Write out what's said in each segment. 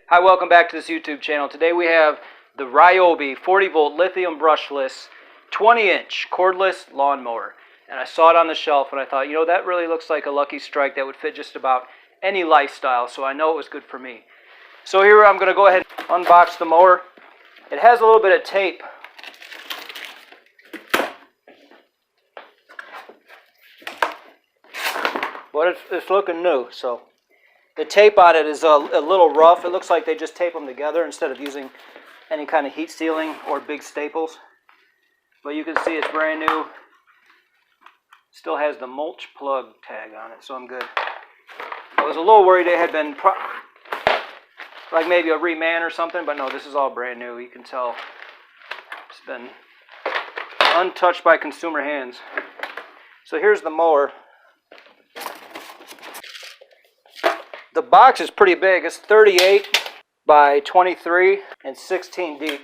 Hi, welcome back to this YouTube channel. Today we have the Ryobi 40 volt lithium brushless 20-inch cordless lawnmower. And I saw it on the shelf and I thought, you know, that really looks like a lucky strike that would fit just about any lifestyle, so I know it was good for me. So here I'm going to go ahead and unbox the mower. It has a little bit of tape. But it's looking new, so the tape on it is a little rough. It looks like they just tape them together instead of using any kind of heat sealing or big staples. But you can see it's brand new. Still has the mulch plug tag on it, so I'm good. I was a little worried it had been like maybe a reman or something, but no, this is all brand new. You can tell it's been untouched by consumer hands. So here's the mower. The box is pretty big. It's 38 by 23 and 16 deep.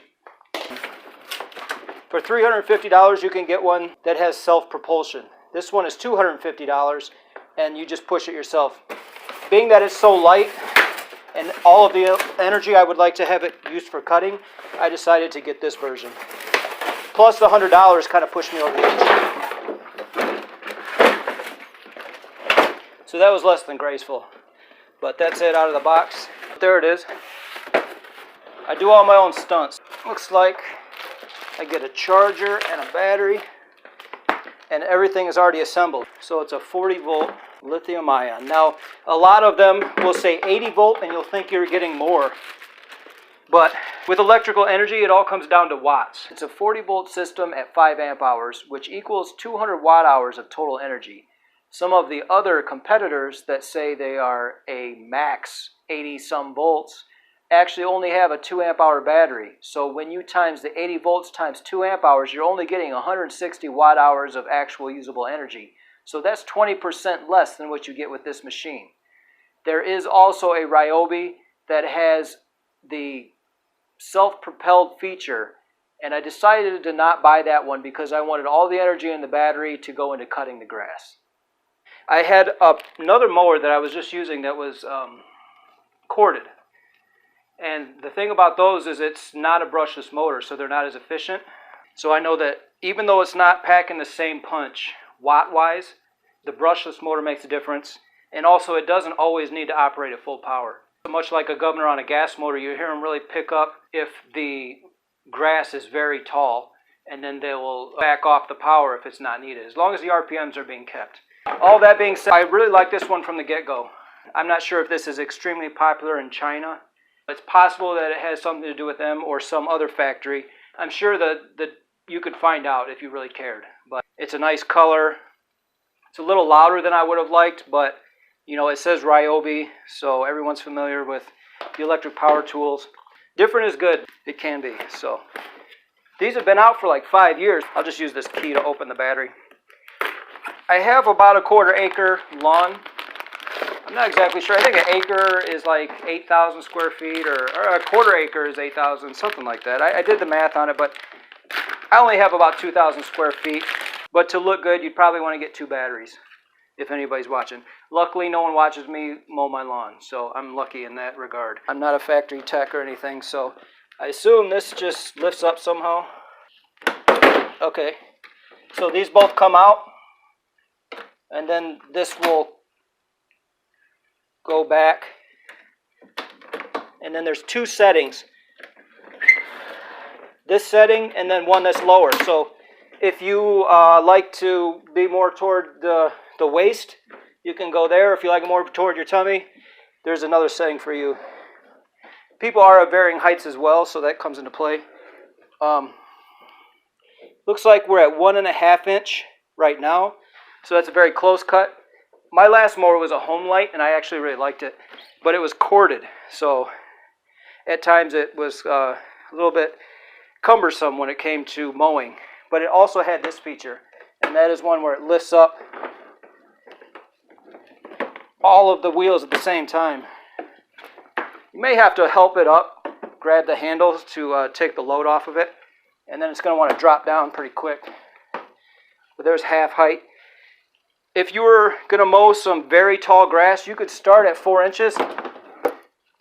For $350, you can get one that has self-propulsion. This one is $250, and you just push it yourself. Being that it's so light and all of the energy I would like to have it used for cutting, I decided to get this version. Plus the $100 kind of pushed me over the edge. So that was less than graceful. But that's it out of the box. There it is. I do all my own stunts. Looks like I get a charger and a battery, and everything is already assembled. So it's a 40 volt lithium ion. Now, a lot of them will say 80 volt and you'll think you're getting more. But with electrical energy, it all comes down to watts. It's a 40 volt system at 5 amp hours, which equals 200 watt hours of total energy. Some of the other competitors that say they are a max 80 some volts actually only have a 2 amp hour battery. So when you times the 80 volts times 2 amp hours, you're only getting 160 watt hours of actual usable energy. So that's 20% less than what you get with this machine. There is also a Ryobi that has the self-propelled feature, and I decided to not buy that one because I wanted all the energy in the battery to go into cutting the grass. I had another mower that I was just using that was corded. And the thing about those is it's not a brushless motor, so they're not as efficient. So I know that even though it's not packing the same punch watt-wise, the brushless motor makes a difference. And also it doesn't always need to operate at full power. Much like a governor on a gas motor, you hear them really pick up if the grass is very tall, and then they will back off the power if it's not needed, as long as the RPMs are being kept. All that being said, I really like this one from the get-go. I'm not sure if this is extremely popular in China. It's possible that it has something to do with them or some other factory. I'm sure that you could find out if you really cared. But it's a nice color. It's a little louder than I would have liked, but you know, it says Ryobi, so everyone's familiar with the electric power tools. Different is good. It can be. So these have been out for like 5 years. I'll just use this key to open the battery. I have about a 1/4 acre lawn. I'm not exactly sure. I think an acre is like 8,000 square feet, or a 1/4 acre is 8,000, something like that. I did the math on it, but I only have about 2,000 square feet. But to look good, you'd probably want to get 2 batteries, if anybody's watching. Luckily, no one watches me mow my lawn, so I'm lucky in that regard. I'm not a factory tech or anything, so I assume this just lifts up somehow. Okay, so these both come out. And then this will go back. And then there's 2 settings. This setting and then one that's lower. So if you like to be more toward the waist, you can go there. If you like more toward your tummy, there's another setting for you. People are of varying heights as well, so that comes into play. Looks like we're at 1.5 inch right now. So that's a very close cut. My last mower was a home light, and I actually really liked it. But it was corded, so at times it was a little bit cumbersome when it came to mowing. But it also had this feature, and that is one where it lifts up all of the wheels at the same time. You may have to help it up, grab the handles to take the load off of it, and then it's going to want to drop down pretty quick. But there's half height. If you were going to mow some very tall grass, you could start at 4 inches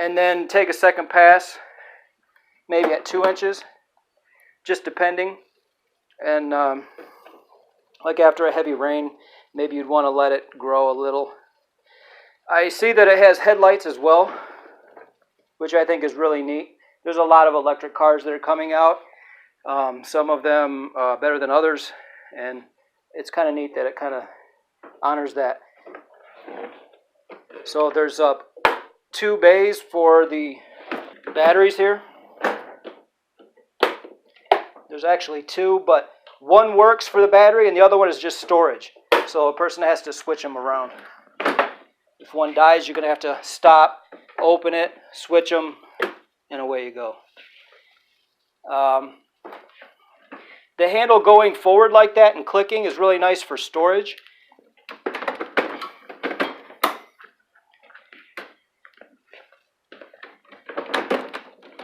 and then take a second pass, maybe at 2 inches, just depending. And like after a heavy rain, maybe you'd want to let it grow a little. I see that it has headlights as well, which I think is really neat. There's a lot of electric cars that are coming out, some of them better than others, and it's kind of neat that it kind of honors that. So there's 2 bays for the batteries here. There's actually 2, but one works for the battery and the other one is just storage. So a person has to switch them around. If one dies, you're going to have to stop, open it, switch them, and away you go. The handle going forward like that and clicking is really nice for storage.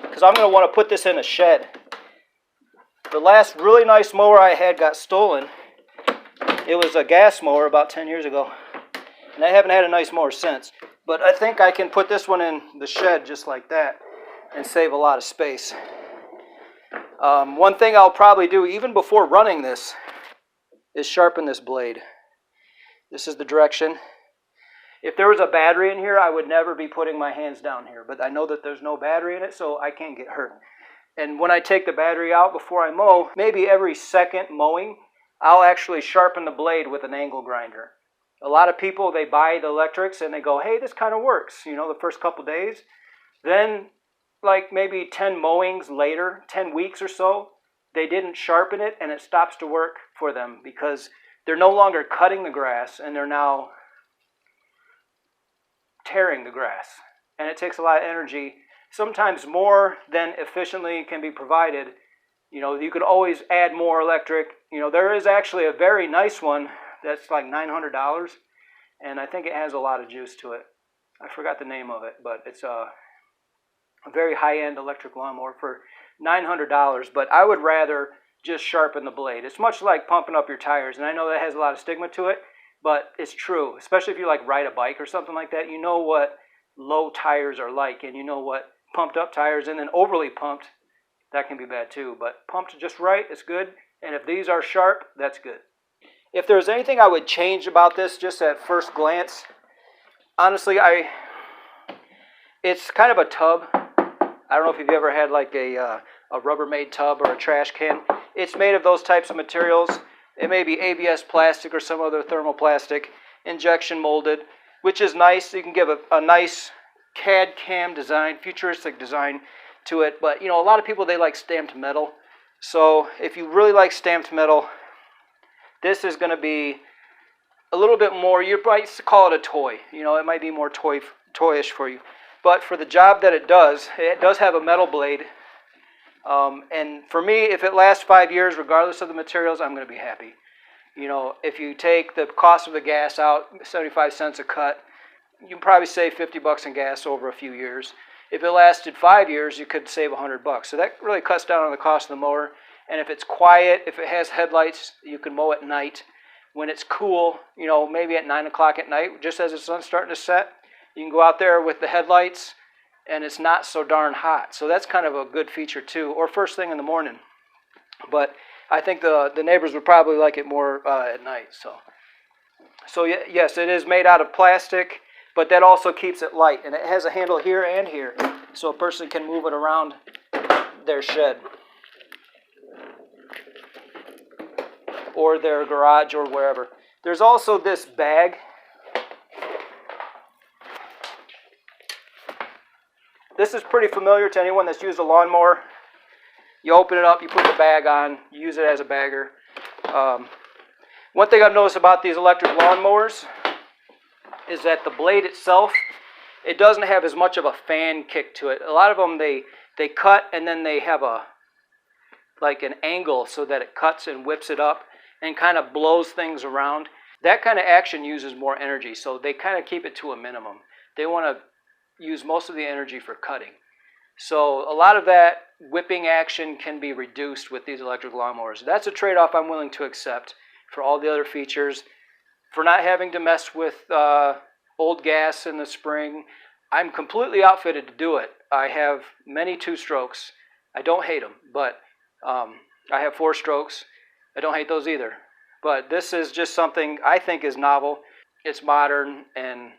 Because I'm going to want to put this in a shed. The last really nice mower I had got stolen. It was a gas mower about 10 years ago. And I haven't had a nice mower since. But I think I can put this one in the shed just like that and save a lot of space. One thing I'll probably do even before running this is sharpen this blade. This is the direction. If there was a battery in here, I would never be putting my hands down here. But I know that there's no battery in it, so I can't get hurt. And when I take the battery out before I mow, maybe every second mowing, I'll actually sharpen the blade with an angle grinder. A lot of people, they buy the electrics and they go, hey, this kind of works, you know, the first couple days. Then, like maybe 10 mowings later, 10 weeks or so, they didn't sharpen it and it stops to work for them because they're no longer cutting the grass and they're now tearing the grass. And it takes a lot of energy, sometimes more than efficiently can be provided. You know, you could always add more electric. You know, there is actually a very nice one that's like $900, and I think it has a lot of juice to it. I forgot the name of it, but it's a very high-end electric lawnmower for $900, but I would rather just sharpen the blade. It's much like pumping up your tires, and I know that has a lot of stigma to it, but it's true, especially if you like ride a bike or something like that. You know what low tires are like, and you know what pumped up tires, and then overly pumped, that can be bad too, but pumped just right, it's good, and if these are sharp, that's good. If there's anything I would change about this just at first glance, honestly, it's kind of a tub. I don't know if you've ever had like a Rubbermaid tub or a trash can. It's made of those types of materials. It may be ABS plastic or some other thermoplastic, injection molded, which is nice. You can give a nice CAD CAM design, futuristic design to it. But, you know, a lot of people, they like stamped metal. So if you really like stamped metal, this is going to be a little bit more, you might call it a toy. You know, it might be more toyish for you. But for the job that it does have a metal blade. And for me, if it lasts 5 years, regardless of the materials, I'm going to be happy. You know, if you take the cost of the gas out, 75 cents a cut, you can probably save $50 in gas over a few years. If it lasted 5 years, you could save $100. So that really cuts down on the cost of the mower. And if it's quiet, if it has headlights, you can mow at night. When it's cool, you know, maybe at 9 o'clock at night, just as the sun's starting to set, you can go out there with the headlights and it's not so darn hot. So that's kind of a good feature too, or first thing in the morning. But I think the neighbors would probably like it more at night. So yes, it is made out of plastic, but that also keeps it light. And it has a handle here and here, so a person can move it around their shed or their garage or wherever. There's also this bag. This is pretty familiar to anyone that's used a lawnmower. You open it up, you put the bag on, you use it as a bagger. One thing I've noticed about these electric lawnmowers is that the blade itself, it doesn't have as much of a fan kick to it. A lot of them, they cut and then they have like an angle so that it cuts and whips it up and kind of blows things around. That kind of action uses more energy, so they kind of keep it to a minimum. They want to use most of the energy for cutting. So a lot of that whipping action can be reduced with these electric lawnmowers. That's a trade-off I'm willing to accept for all the other features, for not having to mess with old gas in the spring, I'm completely outfitted to do it. I have many 2-strokes. I don't hate them, but I have 4-strokes. I don't hate those either. But this is just something I think is novel. It's modern and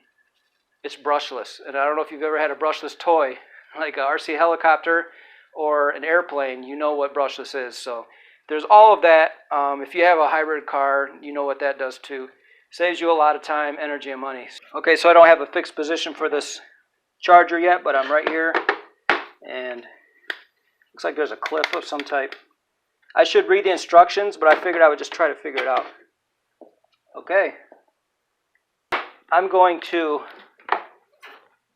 it's brushless. And I don't know if you've ever had a brushless toy, like a RC helicopter or an airplane, you know what brushless is. So there's all of that. If you have a hybrid car, you know what that does too. Saves you a lot of time, energy, and money. Okay, so I don't have a fixed position for this charger yet, but I'm right here. And looks like there's a clip of some type. I should read the instructions, but I figured I would just try to figure it out. Okay. I'm going to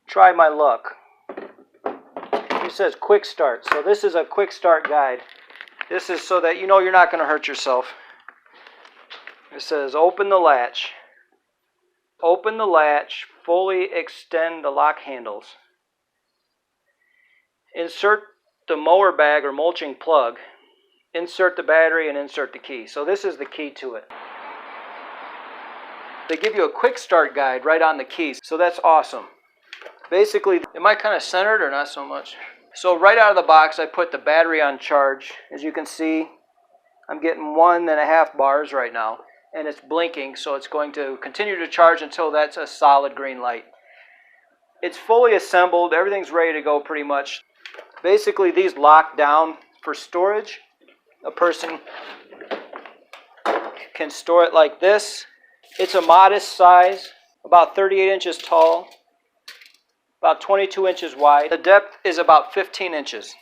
try my luck. It says quick start. So this is a quick start guide. This is so that you know you're not going to hurt yourself. It says open the latch. Open the latch, fully extend the lock handles. Insert the mower bag or mulching plug. Insert the battery and insert the key. So this is the key to it. They give you a quick start guide right on the keys. So that's awesome. Basically, am I kind of centered or not so much? So right out of the box, I put the battery on charge. As you can see, I'm getting 1.5 bars right now. And it's blinking, so it's going to continue to charge until that's a solid green light. It's fully assembled. Everything's ready to go pretty much. Basically, these lock down for storage. A person can store it like this. It's a modest size, about 38 inches tall, about 22 inches wide. The depth is about 15 inches.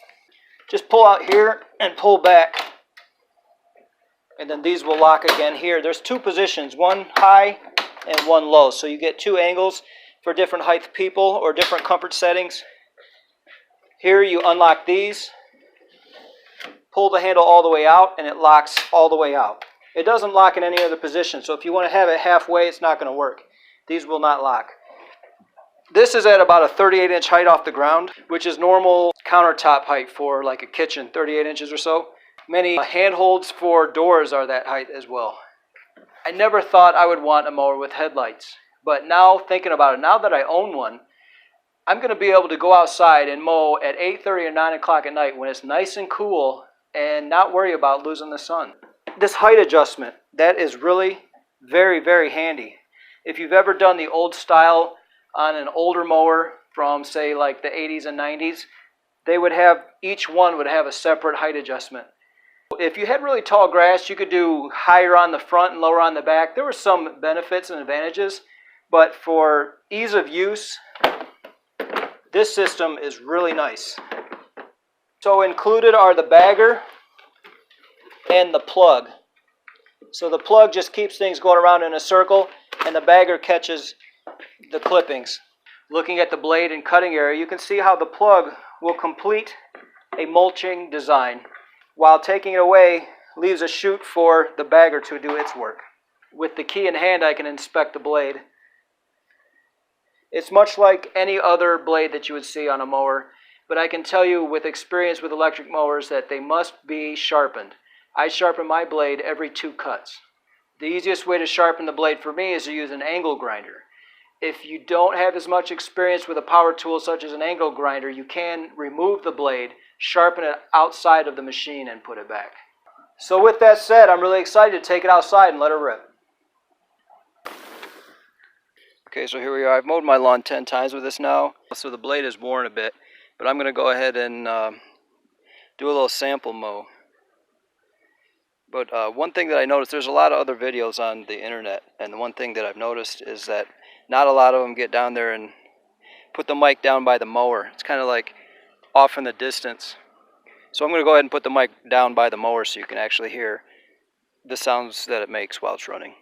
Just pull out here and pull back. And then these will lock again here. There's 2 positions, one high and one low. So you get 2 angles for different height people or different comfort settings. Here you unlock these, pull the handle all the way out, and it locks all the way out. It doesn't lock in any other position. So if you want to have it halfway, it's not going to work. These will not lock. This is at about a 38-inch height off the ground, which is normal countertop height for like a kitchen, 38 inches or so. Many handholds for doors are that height as well. I never thought I would want a mower with headlights. But now, thinking about it, now that I own one, I'm going to be able to go outside and mow at 8:30 or 9 o'clock at night when it's nice and cool and not worry about losing the sun. This height adjustment, that is really very, very handy. If you've ever done the old style on an older mower from, say, like the 80s and 90s, they would have, each one would have a separate height adjustment. If you had really tall grass, you could do higher on the front and lower on the back. There were some benefits and advantages, but for ease of use, this system is really nice. So included are the bagger and the plug. So the plug just keeps things going around in a circle, and the bagger catches the clippings. Looking at the blade and cutting area, you can see how the plug will complete a mulching design, while taking it away leaves a chute for the bagger to do its work. With the key in hand, I can inspect the blade. It's much like any other blade that you would see on a mower, but I can tell you with experience with electric mowers that they must be sharpened. I sharpen my blade every 2 cuts. The easiest way to sharpen the blade for me is to use an angle grinder. If you don't have as much experience with a power tool such as an angle grinder, you can remove the blade, sharpen it outside of the machine, and put it back. So with that said, I'm really excited to take it outside and let it rip. Okay, so here we are. I've mowed my lawn 10 times with this now, so the blade is worn a bit, but I'm going to go ahead and do a little sample mow. But one thing that I noticed, there's a lot of other videos on the internet, and the one thing that I've noticed is that not a lot of them get down there and put the mic down by the mower. It's kind of like off in the distance. So I'm going to go ahead and put the mic down by the mower so you can actually hear the sounds that it makes while it's running.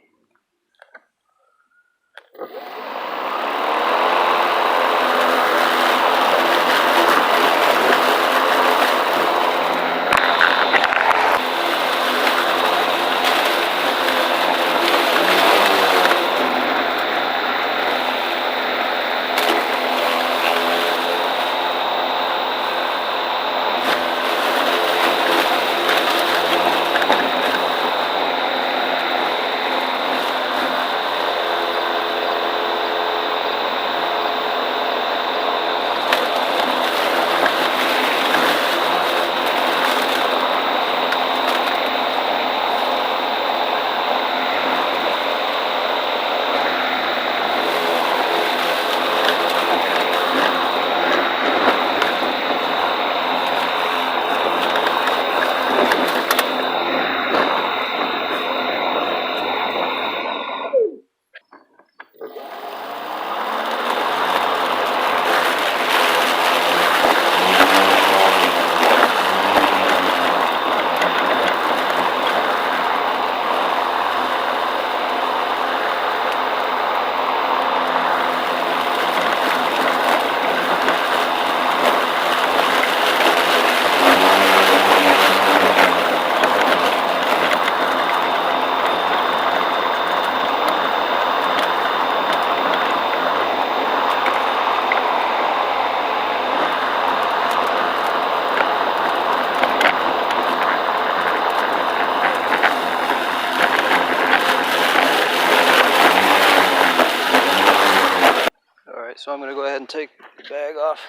So I'm going to go ahead and take the bag off.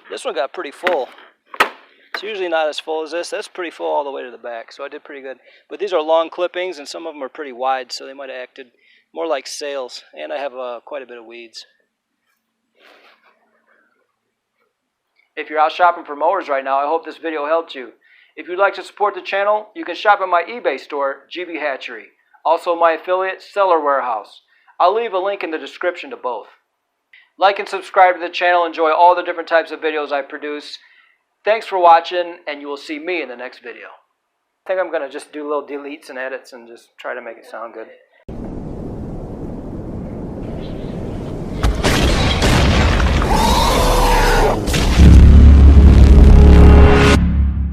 This one got pretty full. It's usually not as full as this. That's pretty full all the way to the back, so I did pretty good. But these are long clippings, and some of them are pretty wide, so they might have acted more like sails. And I have quite a bit of weeds. If you're out shopping for mowers right now, I hope this video helped you. If you'd like to support the channel, you can shop at my eBay store, GB Hatchery. Also my affiliate, Seller Warehouse. I'll leave a link in the description to both. Like and subscribe to the channel. Enjoy all the different types of videos I produce. Thanks for watching, and you will see me in the next video. I think I'm going to just do little deletes and edits and just try to make it sound good.